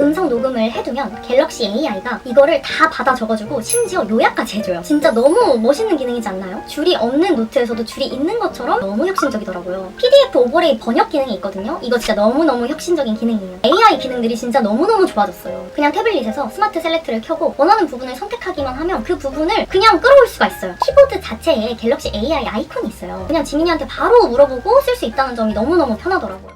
음성 녹음을 해두면 갤럭시 AI가 이거를 다 받아 적어주고 심지어 요약까지 해줘요. 진짜 너무 멋있는 기능이지 않나요? 줄이 없는 노트에서도 줄이 있는 것처럼 너무 혁신적이더라고요. PDF 오버레이 번역 기능이 있거든요. 이거 진짜 너무너무 혁신적인 기능이에요. AI 기능들이 진짜 너무너무 좋아졌어요. 그냥 태블릿에서 스마트 셀렉트를 켜고 원하는 부분을 선택하기만 하면 그 부분을 그냥 끌어올 수가 있어요. 키보드 자체에 갤럭시 AI 아이콘이 있어요. 그냥 지민이한테 바로 물어보고 쓸 수 있다는 점이 너무너무 편하더라고요.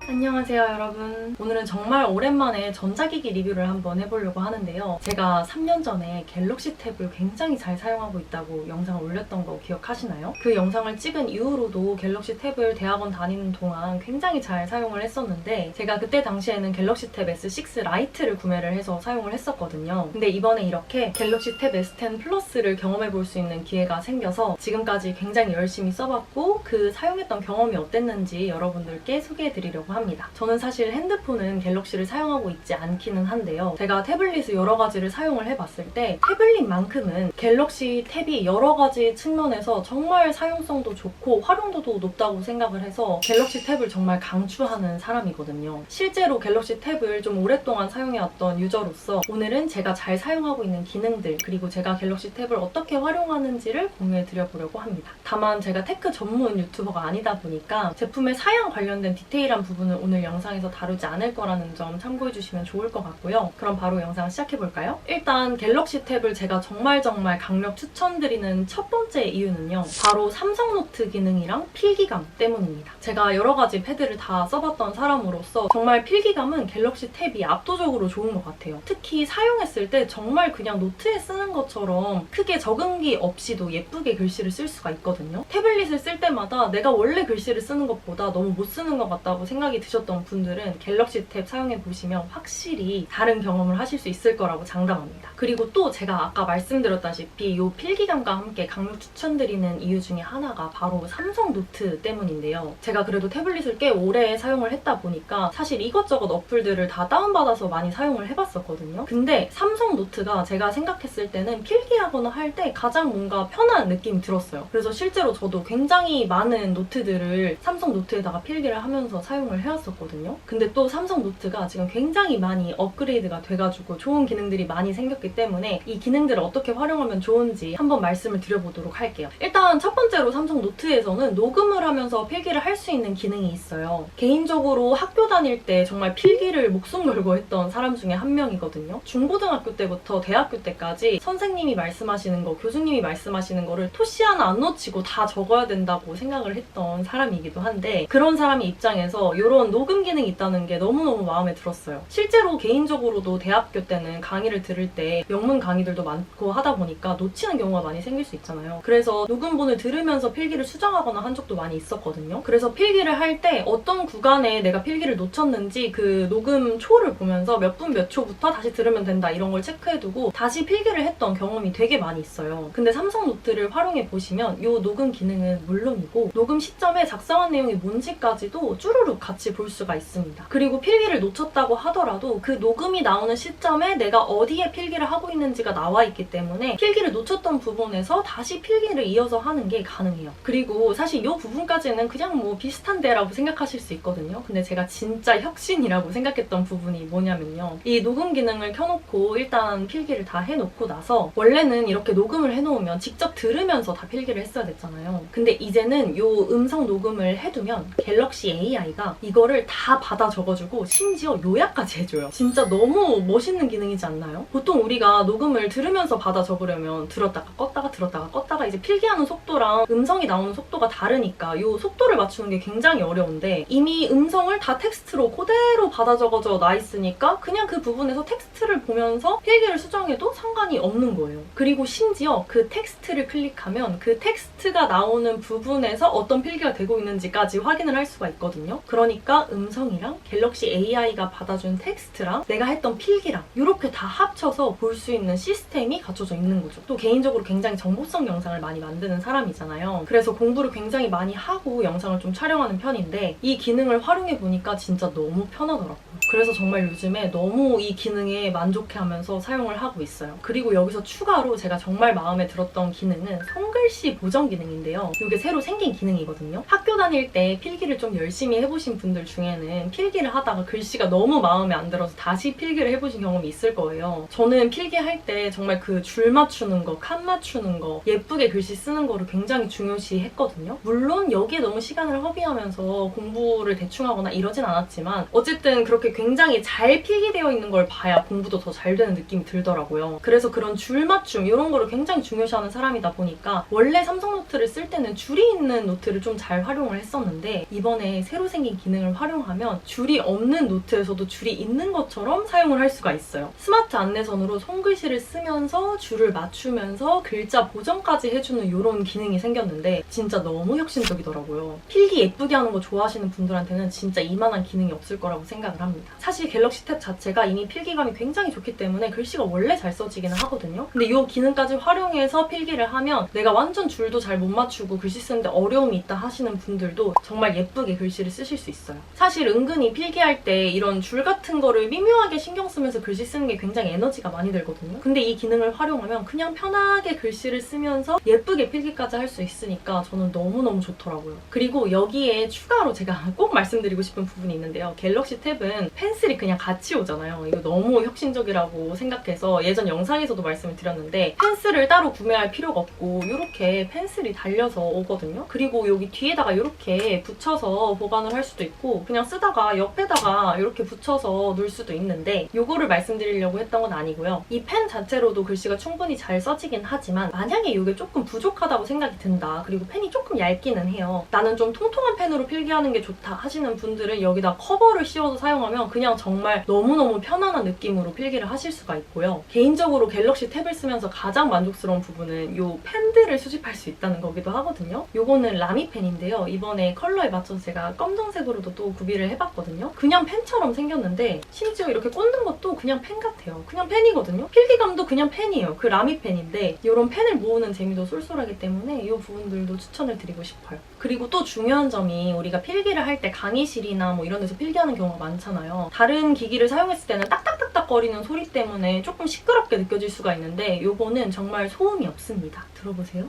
안녕하세요 여러분. 오늘은 정말 오랜만에 전자기기 리뷰를 한번 해보려고 하는데요. 제가 3년 전에 갤럭시 탭을 굉장히 잘 사용하고 있다고 영상을 올렸던 거 기억하시나요? 그 영상을 찍은 이후로도 갤럭시 탭을 대학원 다니는 동안 굉장히 잘 사용을 했었는데 제가 그때 당시에는 갤럭시 탭 S6 라이트를 구매를 해서 사용을 했었거든요. 근데 이번에 이렇게 갤럭시 탭 S10 플러스를 경험해볼 수 있는 기회가 생겨서 지금까지 굉장히 열심히 써봤고 그 사용했던 경험이 어땠는지 여러분들께 소개해드리려고 합니다. 저는 사실 핸드폰은 갤럭시를 사용하고 있지 않기는 한데요. 제가 태블릿을 여러 가지를 사용을 해봤을 때 태블릿만큼은 갤럭시 탭이 여러 가지 측면에서 정말 사용성도 좋고 활용도도 높다고 생각을 해서 갤럭시 탭을 정말 강추하는 사람이거든요. 실제로 갤럭시 탭을 좀 오랫동안 사용해왔던 유저로서 오늘은 제가 잘 사용하고 있는 기능들 그리고 제가 갤럭시 탭을 어떻게 활용하는지를 공유해드려보려고 합니다. 다만 제가 테크 전문 유튜버가 아니다 보니까 제품의 사양 관련된 디테일한 부분은 오늘 영상에서 다루지 않을 거라는 점 참고해주시면 좋을 것 같고요. 그럼 바로 영상 시작해볼까요? 일단 갤럭시 탭을 제가 정말 강력 추천드리는 첫 번째 이유는요. 바로 삼성노트 기능이랑 필기감 때문입니다. 제가 여러 가지 패드를 다 써봤던 사람으로서 정말 필기감은 갤럭시 탭이 압도적으로 좋은 것 같아요. 특히 사용했을 때 정말 그냥 노트에 쓰는 것처럼 크게 적응기 없이도 예쁘게 글씨를 쓸 수가 있거든요. 태블릿을 쓸 때마다 내가 원래 글씨를 쓰는 것보다 너무 못 쓰는 것 같다고 생각이 드셨던 분들은 갤럭시 탭 사용해보시면 확실히 다른 경험을 하실 수 있을 거라고 장담합니다. 그리고 또 제가 아까 말씀드렸다시피 이 필기감과 함께 강력 추천드리는 이유 중에 하나가 바로 삼성 노트 때문인데요. 제가 그래도 태블릿을 꽤 오래 사용을 했다 보니까 사실 이것저것 어플들을 다 다운받아서 많이 사용을 해봤었거든요. 근데 삼성 노트가 제가 생각했을 때는 필기하거나 할 때 가장 뭔가 편한 느낌이 들었어요. 그래서 실제로 저도 굉장히 많은 노트들을 삼성 노트에다가 필기를 하면서 사용을 해왔었거든요. 근데 또 삼성 노트가 지금 굉장히 많이 업그레이드가 돼가지고 좋은 기능들이 많이 생겼기 때문에 이 기능들을 어떻게 활용하면 좋은지 한번 말씀을 드려보도록 할게요. 일단 첫 번째로 삼성 노트에서는 녹음을 하면서 필기를 할 수 있는 기능이 있어요. 개인적으로 학교 다닐 때 정말 필기를 목숨 걸고 했던 사람 중에 한 명이거든요. 중고등학교 때부터 대학교 때까지 선생님이 말씀하시는 거, 교수님이 말씀하시는 거를 토시 하나 안 놓치고 다 적어야 된다고 생각을 했던 사람이기도 한데 그런 사람의 입장에서 이런 녹음 기능이 있다는 게 너무너무 마음에 들었어요. 실제로 개인적으로도 대학교 때는 강의를 들을 때 영문 강의들도 많고 하다 보니까 놓치는 경우가 많이 생길 수 있잖아요. 그래서 녹음본을 들으면서 필기를 수정하거나 한 적도 많이 있었거든요. 그래서 필기를 할 때 어떤 구간에 내가 필기를 놓쳤는지 그 녹음 초를 보면서 몇 분 몇 초부터 다시 들으면 된다 이런 걸 체크해두고 다시 필기를 했던 경험이 되게 많이 있어요. 근데 삼성 노트를 활용해 보시면 이 녹음 기능은 물론이고 녹음 시점에 작성한 내용이 뭔지까지도 쭈루룩 같이 볼 수가 있습니다. 그리고 필기를 놓쳤다고 하더라도 그 녹음이 나오는 시점에 내가 어디에 필기를 하고 있는지가 나와 있기 때문에 필기를 놓쳤던 부분에서 다시 필기를 이어서 하는 게 가능해요. 그리고 사실 이 부분까지는 그냥 뭐 비슷한데라고 생각하실 수 있거든요. 근데 제가 진짜 혁신이라고 생각했던 부분이 뭐냐면요. 이 녹음 기능을 켜놓고 일단 필기를 다 해놓고 나서 원래는 이렇게 녹음을 해놓으면 직접 들으면서 다 필기를 했어야 됐잖아요. 근데 이제는 이 음성 녹음을 해두면 갤럭시 AI가 이거를 다 받아 적어주고 심지어 요약까지 해줘요. 진짜 너무 멋있는 기능이지 않나요? 보통 우리가 녹음을 들으면서 받아 적으려면 들었다가 껐다가 이제 필기하는 속도랑 음성이 나오는 속도가 다르니까 이 속도를 맞추는 게 굉장히 어려운데 이미 음성을 다 텍스트로 그대로 받아 적어져 나 있으니까 그냥 그 부분에서 텍스트를 보면서 필기를 수정해도 상관이 없는 거예요. 그리고 심지어 그 텍스트를 클릭하면 그 텍스트가 나오는 부분에서 어떤 필기가 되고 있는지까지 확인을 할 수가 있거든요. 그러니까 음성이랑 갤럭시 AI가 받아준 텍스트랑 내가 했던 필기랑 이렇게 다 합쳐서 볼 수 있는 시스템이 갖춰져 있는 거죠. 또 개인적으로 굉장히 정보성 영상을 많이 만드는 사람이잖아요. 그래서 공부를 굉장히 많이 하고 영상을 좀 촬영하는 편인데 이 기능을 활용해 보니까 진짜 너무 편하더라고요. 그래서 정말 요즘에 너무 이 기능에 만족해하면서 사용을 하고 있어요. 그리고 여기서 추가로 제가 정말 마음에 들었던 기능은 손글씨 보정 기능인데요. 이게 새로 생긴 기능이거든요. 학교 다닐 때 필기를 좀 열심히 해보신 분들 중에는 필기를 하다가 글씨가 너무 마음에 안 들어서 다시 필기를 해보신 경험이 있을 거예요. 저는 필기할 때 정말 그 줄 맞추는 거, 칸 맞추는 거, 예쁘게 글씨 쓰는 거를 굉장히 중요시 했거든요. 물론 여기에 너무 시간을 허비하면서 공부를 대충 하거나 이러진 않았지만 어쨌든 그렇게 굉장히 잘 필기되어 있는 걸 봐야 공부도 더 잘 되는 느낌이 들더라고요. 그래서 그런 줄 맞춤 이런 거를 굉장히 중요시하는 사람이다 보니까 원래 삼성노트를 쓸 때는 줄이 있는 노트를 좀 잘 활용을 했었는데 이번에 새로 생긴 기능을 활용하면 줄이 없는 노트에서도 줄이 있는 것처럼 사용을 할 수가 있어요. 스마트 안내선으로 손글씨를 쓰면서 줄을 맞추면서 글자 보정까지 해주는 이런 기능이 생겼는데 진짜 너무 혁신적이더라고요. 필기 예쁘게 하는 거 좋아하시는 분들한테는 진짜 이만한 기능이 없을 거라고 생각을 합니다. 사실 갤럭시 탭 자체가 이미 필기감이 굉장히 좋기 때문에 글씨가 원래 잘 써지기는 하거든요. 근데 이 기능까지 활용해서 필기를 하면 내가 완전 줄도 잘 못 맞추고 글씨 쓰는데 어려움이 있다 하시는 분들도 정말 예쁘게 글씨를 쓰실 수 있어요. 사실 은근히 필기할 때 이런 줄 같은 거를 미묘하게 신경 쓰면서 글씨 쓰는 게 굉장히 에너지가 많이 들거든요. 근데 이 기능을 활용하면 그냥 편하게 글씨를 쓰면서 예쁘게 필기까지 할 수 있으니까 저는 너무너무 좋더라고요. 그리고 여기에 추가로 제가 꼭 말씀드리고 싶은 부분이 있는데요. 갤럭시 탭은 펜슬이 그냥 같이 오잖아요. 이거 너무 혁신적이라고 생각해서 예전 영상에서도 말씀을 드렸는데 펜슬을 따로 구매할 필요가 없고 이렇게 펜슬이 달려서 오거든요. 그리고 여기 뒤에다가 이렇게 붙여서 보관을 할 수도 있고 그냥 쓰다가 옆에다가 이렇게 붙여서 놓을 수도 있는데 이거를 말씀드리려고 했던 건 아니고요. 이 펜 자체로도 글씨가 충분히 잘 써지긴 하지만 만약에 이게 조금 부족하다고 생각이 든다. 그리고 펜이 조금 얇기는 해요. 나는 좀 통통한 펜으로 필기하는 게 좋다 하시는 분들은 여기다 커버를 씌워서 사용하면 그냥 정말 너무너무 편안한 느낌으로 필기를 하실 수가 있고요. 개인적으로 갤럭시 탭을 쓰면서 가장 만족스러운 부분은 이 펜들을 수집할 수 있다는 거기도 하거든요. 요거는 라미 펜인데요. 이번에 컬러에 맞춰서 제가 검정색으로도 또 구비를 해봤거든요. 그냥 펜처럼 생겼는데 심지어 이렇게 꽂는 것도 그냥 펜 같아요. 그냥 펜이거든요. 필기감도 그냥 펜이에요. 그 라미 펜인데 이런 펜을 모으는 재미도 쏠쏠하기 때문에 이 부분들도 추천을 드리고 싶어요. 그리고 또 중요한 점이 우리가 필기를 할 때 강의실이나 뭐 이런 데서 필기하는 경우가 많잖아요. 다른 기기를 사용했을 때는 딱딱딱딱 거리는 소리 때문에 조금 시끄럽게 느껴질 수가 있는데 요거는 정말 소음이 없습니다. 들어보세요.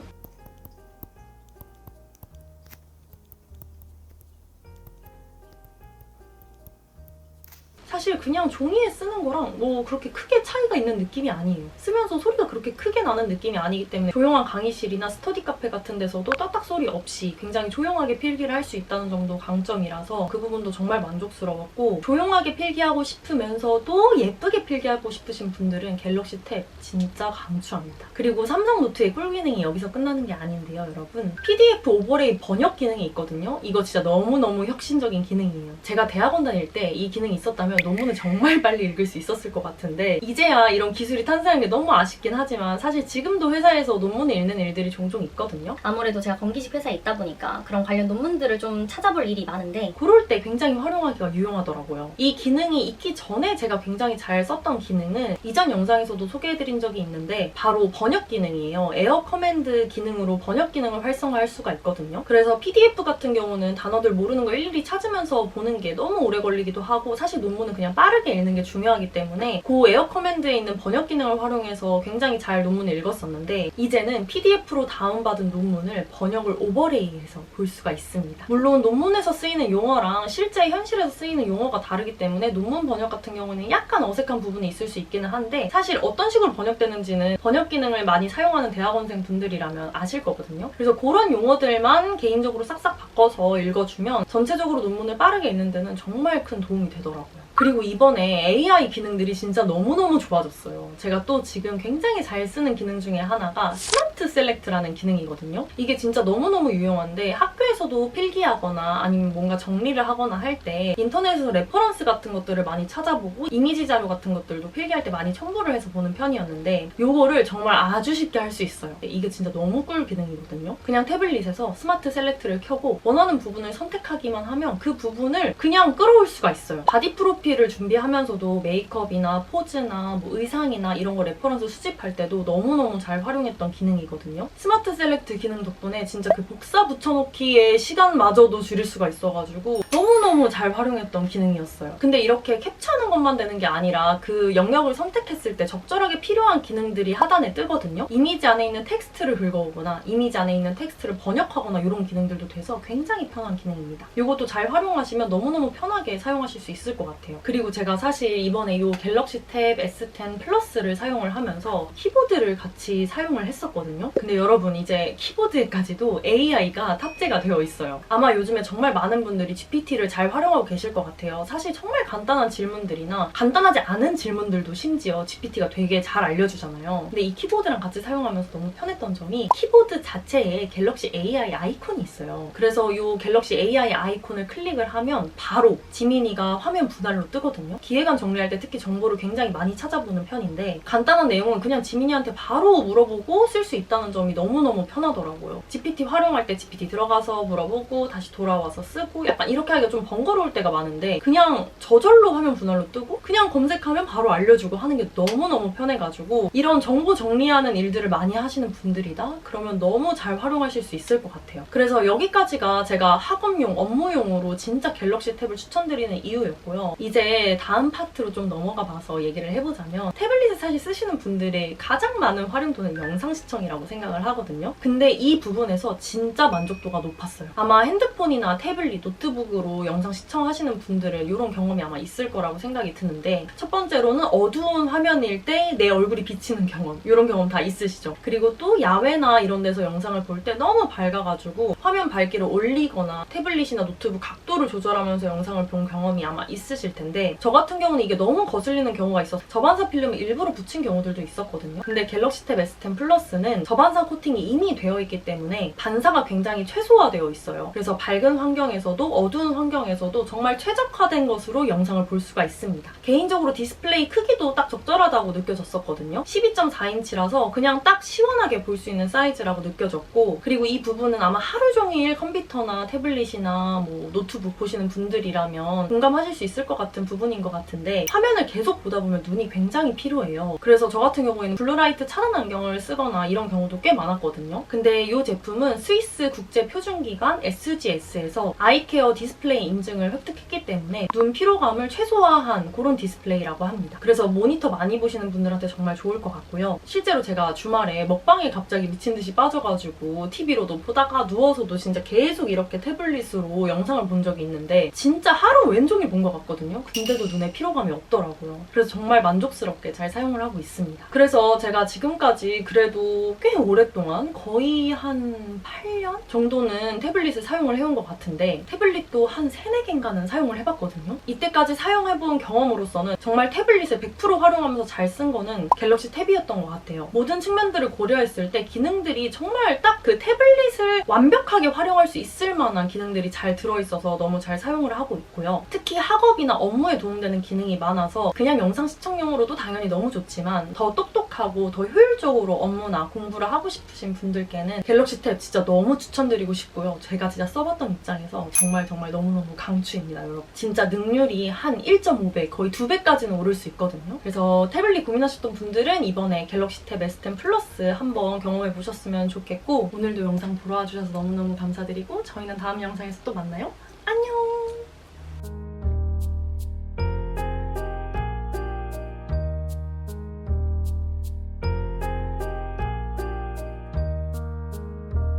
사실 그냥 종이에 쓰는 거랑 뭐 그렇게 크게 차이가 있는 느낌이 아니에요. 쓰면서 소리가 그렇게 크게 나는 느낌이 아니기 때문에 조용한 강의실이나 스터디 카페 같은 데서도 따딱 소리 없이 굉장히 조용하게 필기를 할 수 있다는 정도 강점이라서 그 부분도 정말 만족스러웠고 조용하게 필기하고 싶으면서도 예쁘게 필기하고 싶으신 분들은 갤럭시 탭 진짜 강추합니다. 그리고 삼성 노트의 꿀 기능이 여기서 끝나는 게 아닌데요, 여러분. PDF 오버레이 번역 기능이 있거든요. 이거 진짜 너무너무 혁신적인 기능이에요. 제가 대학원 다닐 때 이 기능이 있었다면 논문을 정말 빨리 읽을 수 있었을 것 같은데 이제야 이런 기술이 탄생한 게 너무 아쉽긴 하지만 사실 지금도 회사에서 논문을 읽는 일들이 종종 있거든요. 아무래도 제가 건기식 회사에 있다 보니까 그런 관련 논문들을 좀 찾아볼 일이 많은데 그럴 때 굉장히 활용하기가 유용하더라고요. 이 기능이 있기 전에 제가 굉장히 잘 썼던 기능은 이전 영상에서도 소개해드린 적이 있는데 바로 번역 기능이에요. 에어 커맨드 기능으로 번역 기능을 활성화할 수가 있거든요. 그래서 PDF 같은 경우는 단어들 모르는 거 일일이 찾으면서 보는 게 너무 오래 걸리기도 하고 사실 논문은 그냥 빠르게 읽는 게 중요하기 때문에 그 에어 커맨드에 있는 번역 기능을 활용해서 굉장히 잘 논문을 읽었었는데 이제는 PDF로 다운받은 논문을 번역을 오버레이해서 볼 수가 있습니다. 물론 논문에서 쓰이는 용어랑 실제 현실에서 쓰이는 용어가 다르기 때문에 논문 번역 같은 경우는 약간 어색한 부분이 있을 수 있기는 한데 사실 어떤 식으로 번역되는지는 번역 기능을 많이 사용하는 대학원생 분들이라면 아실 거거든요. 그래서 그런 용어들만 개인적으로 싹싹 바꿔서 읽어주면 전체적으로 논문을 빠르게 읽는 데는 정말 큰 도움이 되더라고요. 그리고 이번에 AI 기능들이 진짜 너무너무 좋아졌어요. 제가 또 지금 굉장히 잘 쓰는 기능 중에 하나가 스마트 셀렉트라는 기능이거든요. 이게 진짜 너무너무 유용한데 학교에서도 필기하거나 아니면 뭔가 정리를 하거나 할 때 인터넷에서 레퍼런스 같은 것들을 많이 찾아보고 이미지 자료 같은 것들도 필기할 때 많이 첨부를 해서 보는 편이었는데 요거를 정말 아주 쉽게 할 수 있어요. 이게 진짜 너무 꿀 기능이거든요. 그냥 태블릿에서 스마트 셀렉트를 켜고 원하는 부분을 선택하기만 하면 그 부분을 그냥 끌어올 수가 있어요. 바디 프로필을 리뷰를 준비하면서도 메이크업이나 포즈나 뭐 의상이나 이런 거 레퍼런스 수집할 때도 너무너무 잘 활용했던 기능이거든요. 스마트 셀렉트 기능 덕분에 진짜 그 복사 붙여넣기의 시간마저도 줄일 수가 있어가지고 너무너무 잘 활용했던 기능이었어요. 근데 이렇게 캡처하는 것만 되는 게 아니라 그 영역을 선택했을 때 적절하게 필요한 기능들이 하단에 뜨거든요. 이미지 안에 있는 텍스트를 긁어오거나 이미지 안에 있는 텍스트를 번역하거나 이런 기능들도 돼서 굉장히 편한 기능입니다. 이것도 잘 활용하시면 너무너무 편하게 사용하실 수 있을 것 같아요. 그리고 제가 사실 이번에 이 갤럭시 탭 S10 플러스를 사용을 하면서 키보드를 같이 사용을 했었거든요. 근데 여러분 이제 키보드에까지도 AI가 탑재가 되어 있어요. 아마 요즘에 정말 많은 분들이 GPT를 잘 활용하고 계실 것 같아요. 사실 정말 간단한 질문들이나 간단하지 않은 질문들도 심지어 GPT가 되게 잘 알려주잖아요. 근데 이 키보드랑 같이 사용하면서 너무 편했던 점이 키보드 자체에 갤럭시 AI 아이콘이 있어요. 그래서 이 갤럭시 AI 아이콘을 클릭을 하면 바로 지민이가 화면 분할로 뜨거든요. 기획안 정리할 때 특히 정보를 굉장히 많이 찾아보는 편인데 간단한 내용은 그냥 지민이한테 바로 물어보고 쓸 수 있다는 점이 너무너무 편하더라고요. GPT 활용할 때 GPT 들어가서 물어보고 다시 돌아와서 쓰고 약간 이렇게 하기가 좀 번거로울 때가 많은데 그냥 저절로 화면 분할로 뜨고 그냥 검색하면 바로 알려주고 하는 게 너무너무 편해가지고 이런 정보 정리하는 일들을 많이 하시는 분들이다? 그러면 너무 잘 활용하실 수 있을 것 같아요. 그래서 여기까지가 제가 학업용, 업무용으로 진짜 갤럭시 탭을 추천드리는 이유였고요. 이제 다음 파트로 좀 넘어가 봐서 얘기를 해보자면 태블릿을 사실 쓰시는 분들의 가장 많은 활용도는 영상 시청이라고 생각을 하거든요. 근데 이 부분에서 진짜 만족도가 높았어요. 아마 핸드폰이나 태블릿, 노트북으로 영상 시청하시는 분들은 이런 경험이 아마 있을 거라고 생각이 드는데 첫 번째로는 어두운 화면일 때 내 얼굴이 비치는 경험 이런 경험 다 있으시죠? 그리고 또 야외나 이런 데서 영상을 볼 때 너무 밝아가지고 화면 밝기를 올리거나 태블릿이나 노트북 각도를 조절하면서 영상을 본 경험이 아마 있으실 텐데 저 같은 경우는 이게 너무 거슬리는 경우가 있어서 저반사 필름을 일부러 붙인 경우들도 있었거든요. 근데 갤럭시 탭 S10 플러스는 저반사 코팅이 이미 되어 있기 때문에 반사가 굉장히 최소화되어 있어요. 그래서 밝은 환경에서도 어두운 환경에서도 정말 최적화된 것으로 영상을 볼 수가 있습니다. 개인적으로 디스플레이 크기도 딱 적절하다고 느껴졌었거든요. 12.4인치라서 그냥 딱 시원하게 볼 수 있는 사이즈라고 느껴졌고 그리고 이 부분은 아마 하루 종일 컴퓨터나 태블릿이나 뭐 노트북 보시는 분들이라면 공감하실 수 있을 것 같은 부분인 것 같은데 화면을 계속 보다 보면 눈이 굉장히 피로해요. 그래서 저 같은 경우에는 블루라이트 차단 안경을 쓰거나 이런 경우도 꽤 많았거든요. 근데 이 제품은 스위스 국제 표준기관 SGS에서 아이케어 디스플레이 인증을 획득했기 때문에 눈 피로감을 최소화한 그런 디스플레이라고 합니다. 그래서 모니터 많이 보시는 분들한테 정말 좋을 것 같고요. 실제로 제가 주말에 먹방에 갑자기 미친 듯이 빠져가지고 TV로도 보다가 누워서도 진짜 계속 이렇게 태블릿으로 영상을 본 적이 있는데 진짜 하루 왼종일 본 것 같거든요. 근데도 눈에 피로감이 없더라고요. 그래서 정말 만족스럽게 잘 사용을 하고 있습니다. 그래서 제가 지금까지 그래도 꽤 오랫동안 거의 한 8년 정도는 태블릿을 사용을 해온 것 같은데 태블릿도 한 3, 4개인가는 사용을 해봤거든요. 이때까지 사용해본 경험으로서는 정말 태블릿을 100% 활용하면서 잘 쓴 거는 갤럭시 탭이었던 것 같아요. 모든 측면들을 고려했을 때 기능들이 정말 딱 그 태블릿을 완벽하게 활용할 수 있을 만한 기능들이 잘 들어있어서 너무 잘 사용을 하고 있고요. 특히 학업이나 업무에 도움되는 기능이 많아서 그냥 영상 시청용으로도 당연히 너무 좋지만 더 똑똑하고 더 효율적으로 업무나 공부를 하고 싶으신 분들께는 갤럭시 탭 진짜 너무 추천드리고 싶고요. 제가 진짜 써봤던 입장에서 정말 너무너무 강추입니다, 여러분. 진짜 능률이 한 1.5배, 거의 2배까지는 오를 수 있거든요. 그래서 태블릿 고민하셨던 분들은 이번에 갤럭시 탭 S10 플러스 한번 경험해보셨으면 좋겠고 오늘도 영상 보러 와주셔서 너무너무 감사드리고 저희는 다음 영상에서 또 만나요. 안녕!